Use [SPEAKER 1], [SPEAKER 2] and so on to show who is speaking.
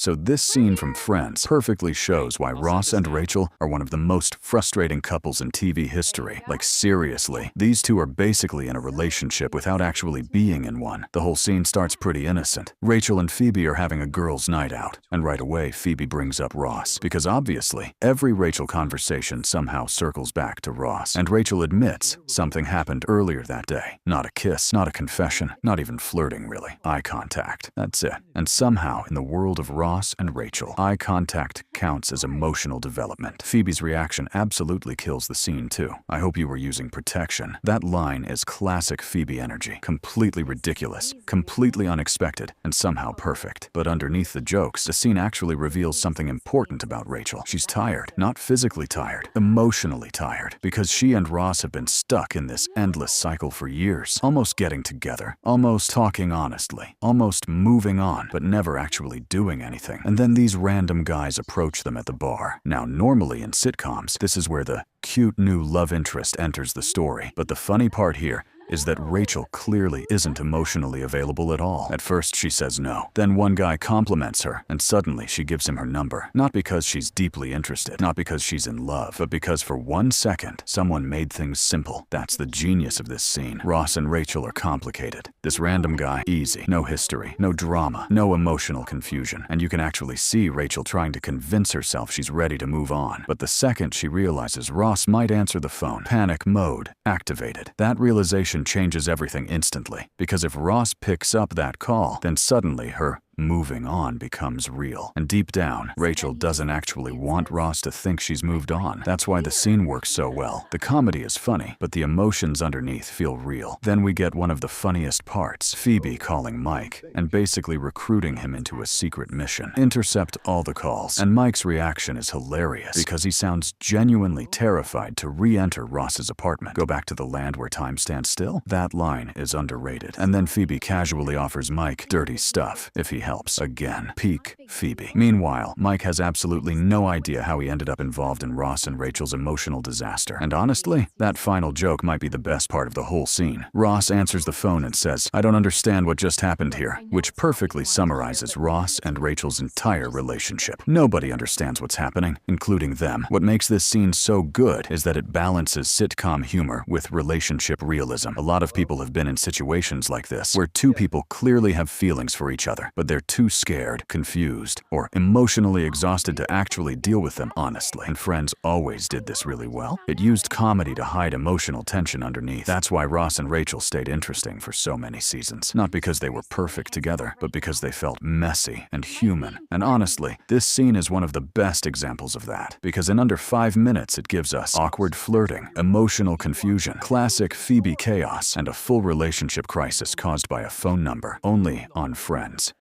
[SPEAKER 1] So this scene from Friends perfectly shows why Ross and Rachel are one of the most frustrating couples in TV history. Like seriously, these two are basically in a relationship without actually being in one. The whole scene starts pretty innocent. Rachel and Phoebe are having a girls' night out, and right away Phoebe brings up Ross, because obviously every Rachel conversation somehow circles back to Ross, and Rachel admits something happened earlier that day. Not a kiss, not a confession, not even flirting really. Eye contact. That's it. And somehow in the world of Ross and Rachel, eye contact counts as emotional development. Phoebe's reaction absolutely kills the scene too. I hope you were using protection. That line is classic Phoebe energy. Completely ridiculous, completely unexpected, and somehow perfect. But underneath the jokes, the scene actually reveals something important about Rachel. She's tired. Not physically tired, emotionally tired. Because she and Ross have been stuck in this endless cycle for years. Almost getting together, almost talking honestly, almost moving on, but never actually doing anything. And then these random guys approach them at the bar. Now, normally in sitcoms, this is where the cute new love interest enters the story. But the funny part here is that Rachel clearly isn't emotionally available at all. At first she says no. Then one guy compliments her, and suddenly she gives him her number. Not because she's deeply interested, not because she's in love, but because for 1 second, someone made things simple. That's the genius of this scene. Ross and Rachel are complicated. This random guy, easy. No history, no drama, no emotional confusion. And you can actually see Rachel trying to convince herself she's ready to move on. But the second she realizes Ross might answer the phone, panic mode activated. That realization changes everything instantly, because if Ross picks up that call, then suddenly her moving on becomes real. And deep down, Rachel doesn't actually want Ross to think she's moved on. That's why the scene works so well. The comedy is funny, but the emotions underneath feel real. Then we get one of the funniest parts, Phoebe calling Mike and basically recruiting him into a secret mission. Intercept all the calls. And Mike's reaction is hilarious because he sounds genuinely terrified to re-enter Ross's apartment. Go back to the land where time stands still? That line is underrated. And then Phoebe casually offers Mike dirty stuff if he helps. Again, peak Phoebe. Meanwhile, Mike has absolutely no idea how he ended up involved in Ross and Rachel's emotional disaster. And honestly, that final joke might be the best part of the whole scene. Ross answers the phone and says, "I don't understand what just happened here," which perfectly summarizes Ross and Rachel's entire relationship. Nobody understands what's happening, including them. What makes this scene so good is that it balances sitcom humor with relationship realism. A lot of people have been in situations like this, where two people clearly have feelings for each other, but they're too scared, confused, or emotionally exhausted to actually deal with them honestly. And Friends always did this really well. It used comedy to hide emotional tension underneath. That's why Ross and Rachel stayed interesting for so many seasons. Not because they were perfect together, but because they felt messy and human. And honestly, this scene is one of the best examples of that, because in under 5 minutes it gives us awkward flirting, emotional confusion, classic Phoebe chaos, and a full relationship crisis caused by a phone number, only on Friends.